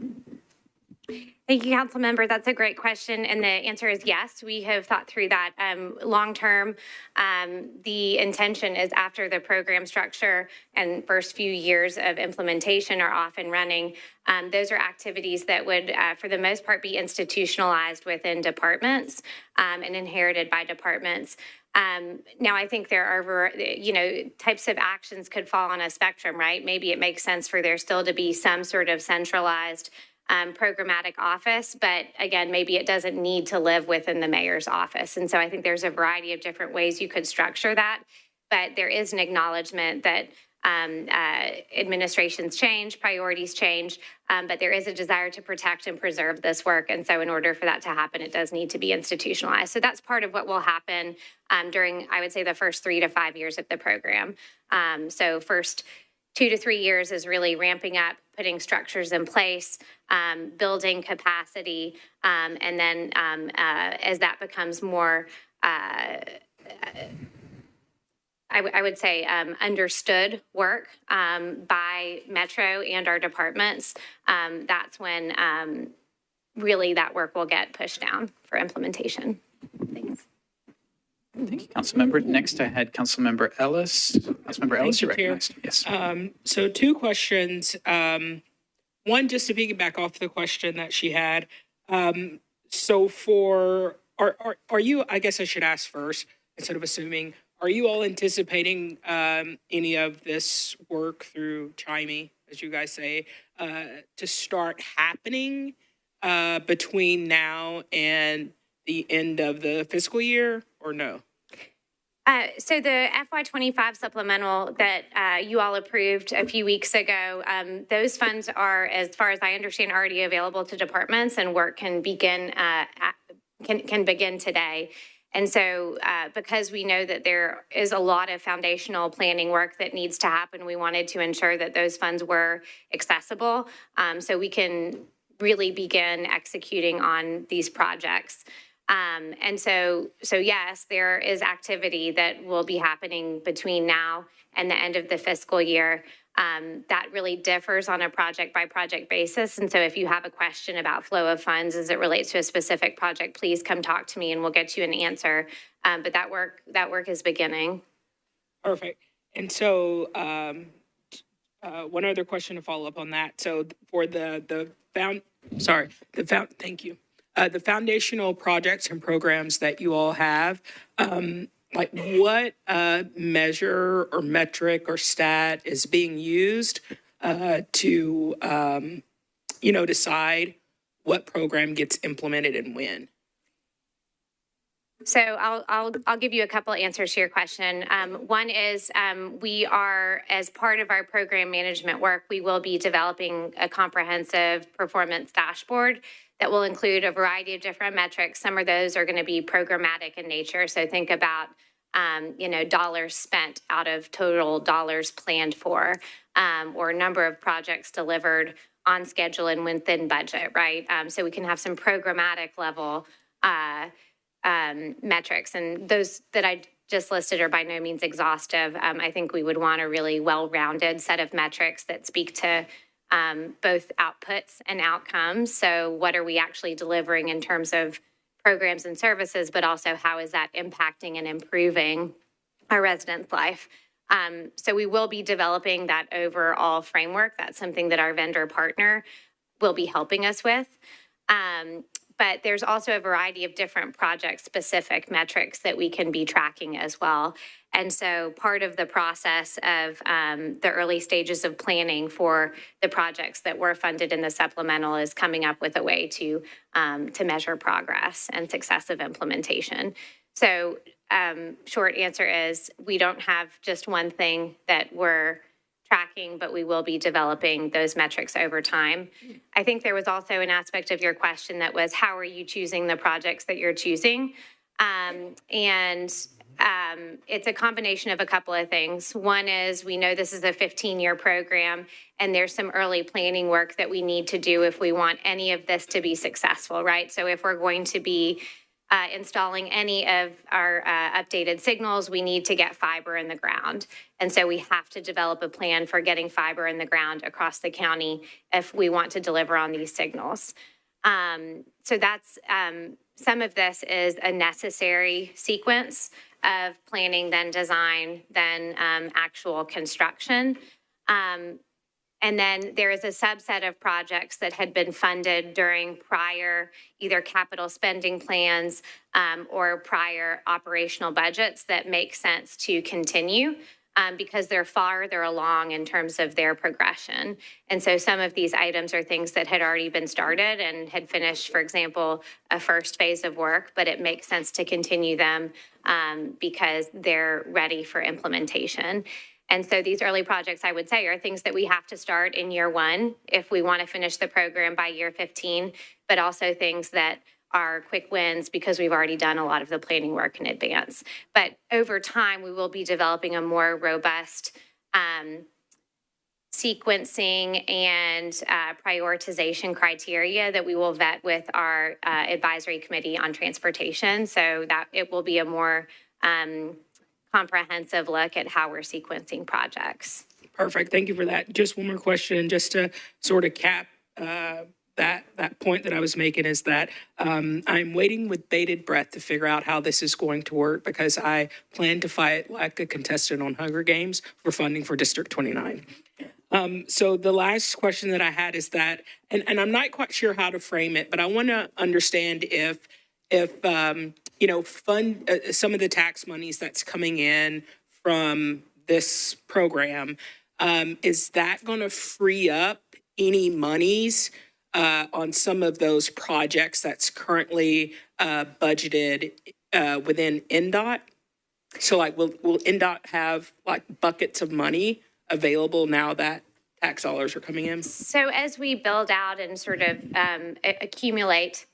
Thank you, council member. That's a great question. And the answer is yes. We have thought through that long term. The intention is after the program structure and first few years of implementation are off and running, those are activities that would, for the most part, be institutionalized within departments and inherited by departments. Now, I think there are, types of actions could fall on a spectrum, right? Maybe it makes sense for there still to be some sort of centralized programmatic office, but again, maybe it doesn't need to live within the mayor's office. And so I think there's a variety of different ways you could structure that, but there is an acknowledgement that administrations change, priorities change, but there is a desire to protect and preserve this work. And so in order for that to happen, it does need to be institutionalized. So that's part of what will happen during, I would say, the first 3 to 5 years of the program. So first 2 to 3 years is really ramping up, putting structures in place, building capacity, and then as that becomes more, I would say, understood work by Metro and our departments, that's when really that work will get pushed down for implementation. Thanks.
Thank you, Councilmember. Next, I had Councilmember Ellis. Councilmember Ellis, you're recognized. Yes.
So 2 questions. One, just to piggyback off the question that she had. So are you, I guess I should ask first, instead of assuming, are you all anticipating any of this work through Chimey, as you guys say, to start happening between now and the end of the fiscal year, or no?
So the FY25 supplemental that you all approved a few weeks ago, those funds are, as far as I understand, already available to departments, and work can begin can begin today. And so because we know that there is a lot of foundational planning work that needs to happen, we wanted to ensure that those funds were accessible so we can really begin executing on these projects. And so yes, there is activity that will be happening between now and the end of the fiscal year. That really differs on a project by project basis. And so if you have a question about flow of funds as it relates to a specific project, please come talk to me and we'll get you an answer. But that work is beginning.
Perfect. And so one other question to follow up on that. So for thank you. The foundational projects and programs that you all have, like what measure or metric or stat is being used to, decide what program gets implemented and when?
So I'll give you a couple answers to your question. One is we are, as part of our program management work, we will be developing a comprehensive performance dashboard that will include a variety of different metrics. Some of those are going to be programmatic in nature. So think about, dollars spent out of total dollars planned for, or number of projects delivered on schedule and within budget, right? So we can have some programmatic level metrics, and those that I just listed are by no means exhaustive. I think we would want a really well-rounded set of metrics that speak to both outputs and outcomes. So what are we actually delivering in terms of programs and services, but also how is that impacting and improving our residents' life? So we will be developing that overall framework. That's something that our vendor partner will be helping us with. But there's also a variety of different project-specific metrics that we can be tracking as well. And so part of the process of the early stages of planning for the projects that were funded in the supplemental is coming up with a way to measure progress and success of implementation. So short answer is we don't have just one thing that we're tracking, but we will be developing those metrics over time. I think there was also an aspect of your question that was, how are you choosing the projects that you're choosing? It's a combination of a couple of things. One is we know this is a 15-year program, and there's some early planning work that we need to do if we want any of this to be successful, right? So if we're going to be installing any of our updated signals, we need to get fiber in the ground. And so we have to develop a plan for getting fiber in the ground across the county if we want to deliver on these signals. So that's, some of this is a necessary sequence of planning, then design, then actual construction. And then there is a subset of projects that had been funded during prior either capital spending plans or prior operational budgets that make sense to continue because they're farther along in terms of their progression. And so some of these items are things that had already been started and had finished, for example, a first phase of work, but it makes sense to continue them because they're ready for implementation. And so these early projects, I would say, are things that we have to start in year one if we want to finish the program by year 15, but also things that are quick wins because we've already done a lot of the planning work in advance. But over time, we will be developing a more robust sequencing and prioritization criteria that we will vet with our advisory committee on transportation, so that it will be a more comprehensive look at how we're sequencing projects.
Perfect. Thank you for that. Just one more question, just to sort of cap that point that I was making is that I'm waiting with bated breath to figure out how this is going to work because I plan to fight like a contestant on Hunger Games for funding for District 29. So the last question that I had is that, and I'm not quite sure how to frame it, but I want to understand if you know, fund some of the tax monies that's coming in from this program, is that going to free up any monies on some of those projects that's currently budgeted within NDOT? So like, will NDOT have like buckets of money available now that tax dollars are coming in?
So as we build out and sort of accumulate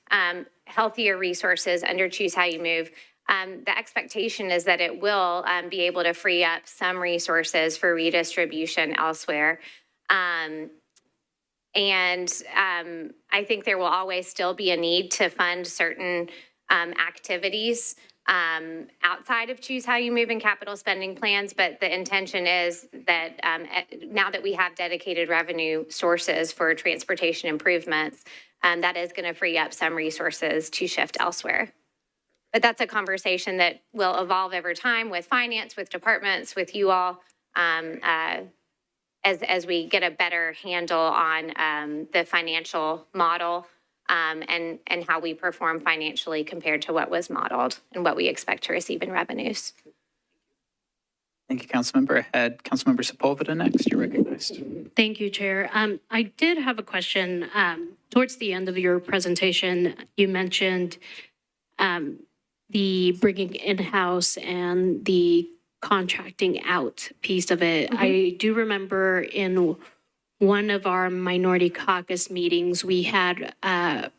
healthier resources under Choose How You Move, the expectation is that it will be able to free up some resources for redistribution elsewhere. And I think there will always still be a need to fund certain activities outside of Choose How You Move in capital spending plans, but the intention is that now that we have dedicated revenue sources for transportation improvements, that is going to free up some resources to shift elsewhere. But that's a conversation that will evolve over time with finance, with departments, with you all, as we get a better handle on the financial model and how we perform financially compared to what was modeled and what we expect to receive in revenues.
Thank you, Councilmember. Ahead, Councilmember Sepulveda next. You're recognized.
Thank you, Chair. I did have a question. Towards the end of your presentation, you mentioned the bringing in-house and the contracting out piece of it. I do remember in one of our minority caucus meetings, we had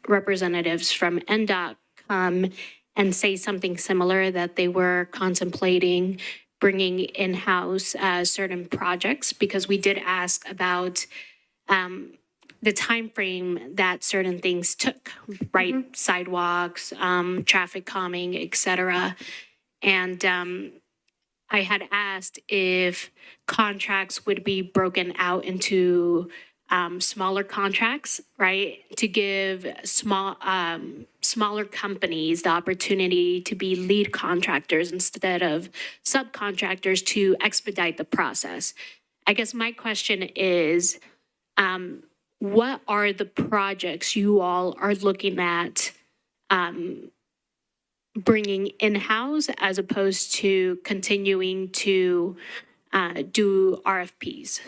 representatives from NDOT come and say something similar, that they were contemplating bringing in-house certain projects, because we did ask about the time frame that certain things took, right? Sidewalks, traffic calming, et cetera. And I had asked if contracts would be broken out into smaller contracts, right? To give smaller companies the opportunity to be lead contractors instead of subcontractors to expedite the process. I guess my question is, what are the projects you all are looking at bringing in-house as opposed to continuing to do RFPs?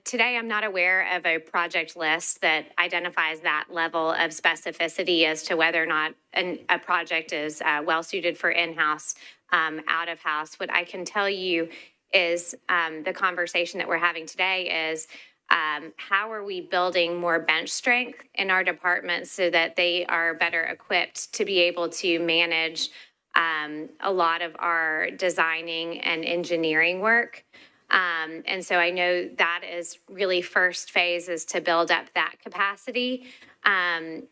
Today, I'm not aware of a project list that identifies that level of specificity as to whether or not a project is well-suited for in-house, out-of-house. What I can tell you is the conversation that we're having today is how are we building more bench strength in our departments so that they are better equipped to be able to manage a lot of our designing and engineering work. And so I know that is really first phase is to build up that capacity. I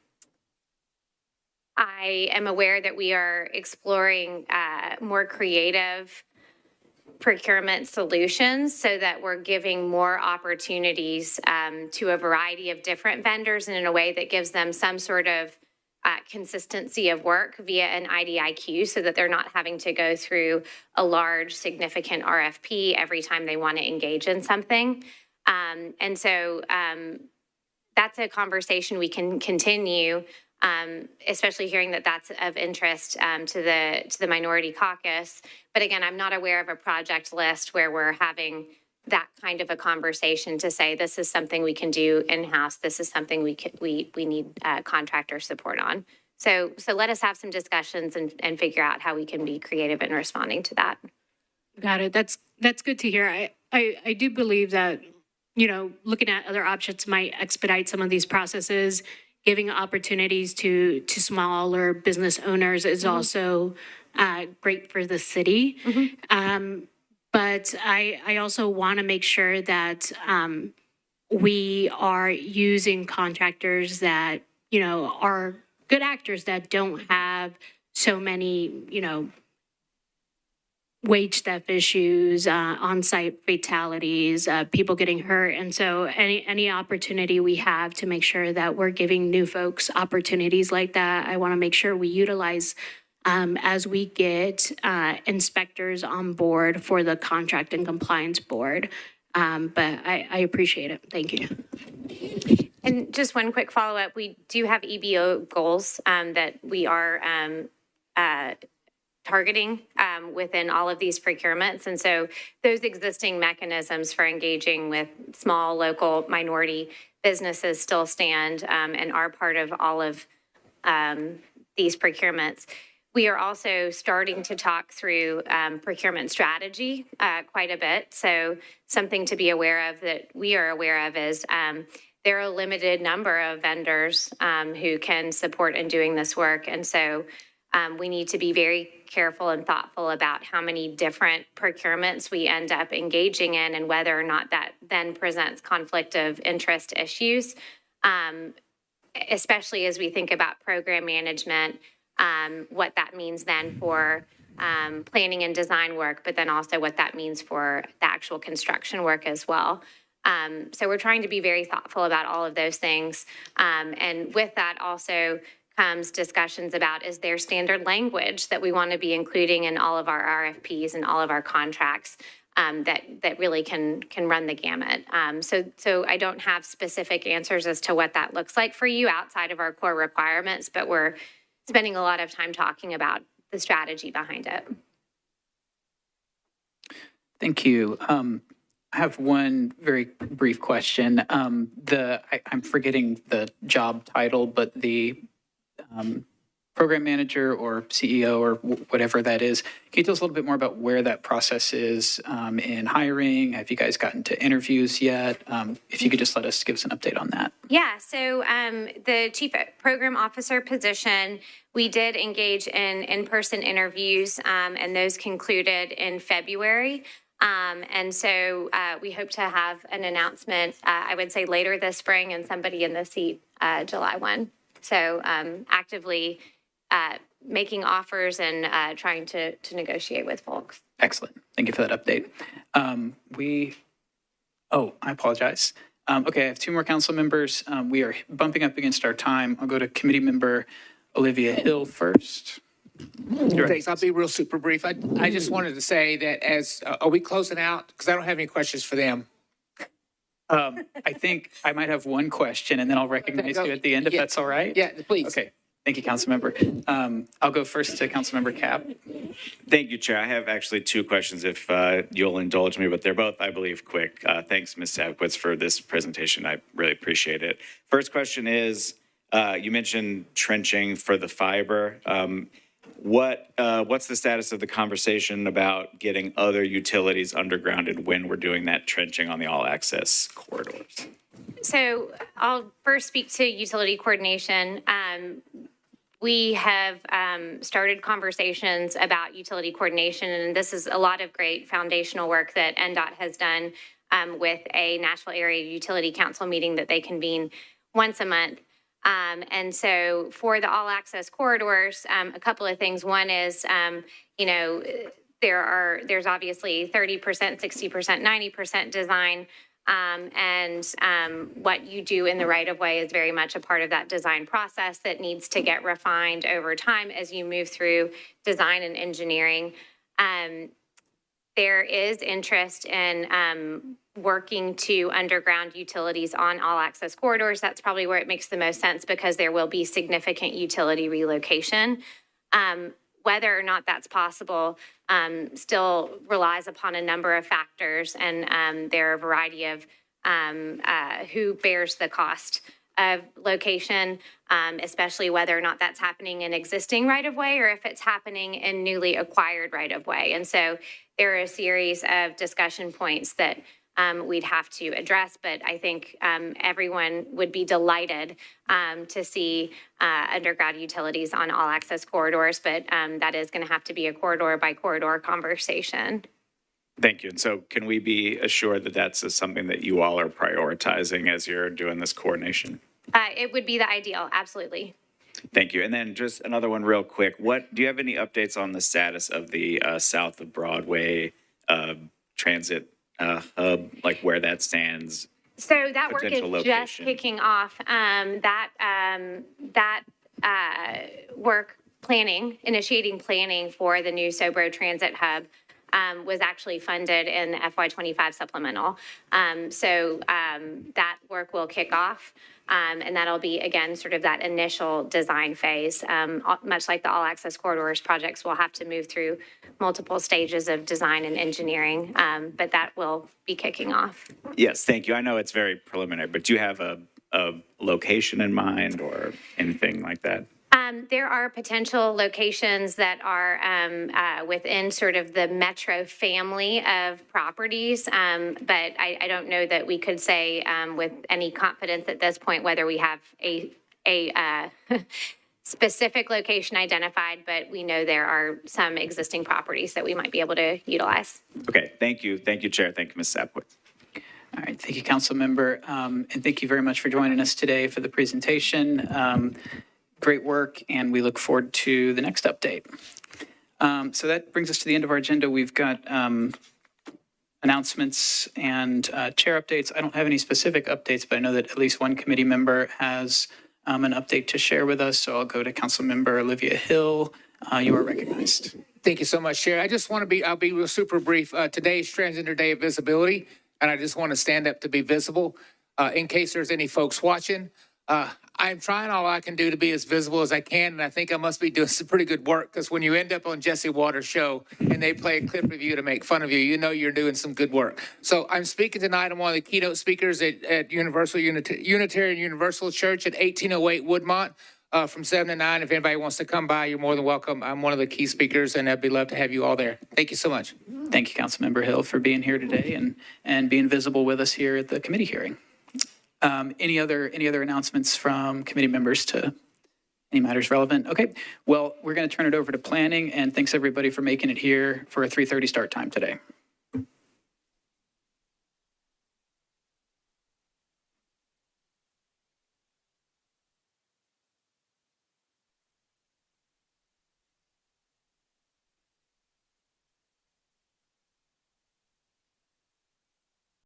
am aware that we are exploring more creative procurement solutions so that we're giving more opportunities to a variety of different vendors and in a way that gives them some sort of consistency of work via an IDIQ so that they're not having to go through a large, significant RFP every time they want to engage in something. And so that's a conversation we can continue, especially hearing that that's of interest to the minority caucus. But again, I'm not aware of a project list where we're having that kind of a conversation to say this is something we can do in-house. This is something we need contractor support on. So let us have some discussions and figure out how we can be creative in responding to that.
Got it. That's good to hear. I do believe that, looking at other options might expedite some of these processes. Giving opportunities to smaller business owners is also great for the city. But I also want to make sure that we are using contractors that, are good actors that don't have so many, wage theft issues, on-site fatalities, people getting hurt. And so any opportunity we have to make sure that we're giving new folks opportunities like that, I want to make sure we utilize as we get inspectors on board for the contract and compliance board. But I appreciate it. Thank you.
And just one quick follow-up. We do have EBO goals that we are targeting within all of these procurements. And so those existing mechanisms for engaging with small, local, minority businesses still stand and are part of all of these procurements. We are also starting to talk through procurement strategy quite a bit. So something to be aware of that we are aware of is there are a limited number of vendors who can support in doing this work. And so we need to be very careful and thoughtful about how many different procurements we end up engaging in and whether or not that then presents conflict of interest issues, especially as we think about program management, what that means then for planning and design work, but then also what that means for the actual construction work as well. So we're trying to be very thoughtful about all of those things. And with that also comes discussions about, is there standard language that we want to be including in all of our RFPs and all of our contracts that really can run the gamut. So I don't have specific answers as to what that looks like for you outside of our core requirements, but we're spending a lot of time talking about the strategy behind it.
Thank you. I have one very brief question. I'm forgetting the job title, but the program manager or CEO or whatever that is, can you tell us a little bit more about where that process is in hiring? Have you guys gotten to interviews yet? If you could just give us an update on that.
Yeah, so the Chief Program Officer position, we did engage in in-person interviews, and those concluded in February. And so we hope to have an announcement, I would say later this spring, and somebody in the seat July 1. So actively making offers and trying to negotiate with folks.
Excellent. Thank you for that update. I apologize. Okay, I have two more council members. We are bumping up against our time. I'll go to committee member Olivia Hill first.
Thanks. I'll be real super brief. I just wanted to say that are we closing out? Because I don't have any questions for them.
I think I might have one question and then I'll recognize you at the end if that's all right.
Yeah, please.
Okay. Thank you, Councilmember. I'll go first to Councilmember Cap.
Thank you, Chair. I have actually two questions, if you'll indulge me, but they're both, I believe, quick. Thanks, Ms. Sapkowitz, for this presentation. I really appreciate it. First question is, you mentioned trenching for the fiber. What's the status of the conversation about getting other utilities undergrounded when we're doing that trenching on the all-access corridors?
So I'll first speak to utility coordination. We have started conversations about utility coordination, and this is a lot of great foundational work that NDOT has done with a Nashville Area Utility Council meeting that they convene once a month. And so for the all-access corridors, a couple of things. One is, there's obviously 30%, 60%, 90% design. What you do in the right-of-way is very much a part of that design process that needs to get refined over time as you move through design and engineering. There is interest in working to underground utilities on all-access corridors. That's probably where it makes the most sense because there will be significant utility relocation. Whether or not that's possible still relies upon a number of factors, and there are a variety of who bears the cost of location, especially whether or not that's happening in existing right-of-way or if it's happening in newly acquired right-of-way. And so there are a series of discussion points that we'd have to address, but I think everyone would be delighted to see underground utilities on all access corridors, but that is going to have to be a corridor by corridor conversation.
Thank you. And so can we be assured that that's something that you all are prioritizing as you're doing this coordination?
It would be the ideal, absolutely.
Thank you. And then just another one real quick. Do you have any updates on the status of the south of Broadway transit hub, like where that stands?
So that work is
Potential
just
location.
kicking off. Work initiating planning for the new Sobro Transit Hub was actually funded in the FY25 supplemental. That work will kick off. And that'll be, again, sort of that initial design phase. Much like the All Access Corridors projects, we'll have to move through multiple stages of design and engineering, but that will be kicking off.
Yes, thank you. I know it's very preliminary, but do you have a location in mind or anything like that?
There are potential locations that are within sort of the Metro family of properties, but I don't know that we could say with any confidence at this point whether we have a specific location identified, but we know there are some existing properties that we might be able to utilize.
Okay, thank you. Thank you, Chair. Thank you, Ms. Sapkowitz.
All right, thank you, Council Member. And thank you very much for joining us today for the presentation. Great work, and we look forward to the next update. So that brings us to the end of our agenda. We've got announcements and chair updates. I don't have any specific updates, but I know that at least one committee member has an update to share with us. So I'll go to Council Member Olivia Hill. You are recognized.
Thank you so much, Chair. I just want to I'll be real super brief. Today is Transgender Day of Visibility, and I just want to stand up to be visible. In case there's any folks watching, I'm trying all I can do to be as visible as I can, and I think I must be doing some pretty good work, because when you end up on Jesse Waters' show and they play a clip of you to make fun of you, you know you're doing some good work. So I'm speaking tonight. I'm one of the keynote speakers at Unitarian Universal Church at 1808 Woodmont from 7 to 9. If anybody wants to come by, you're more than welcome. I'm one of the key speakers, and I'd be love to have you all there. Thank you so much.
Thank you, Councilmember Hill, for being here today and being visible with us here at the committee hearing. Any other announcements from committee members to any matters relevant? Okay, well, we're going to turn it over to planning, and thanks everybody for making it here for a 3:30 start time today.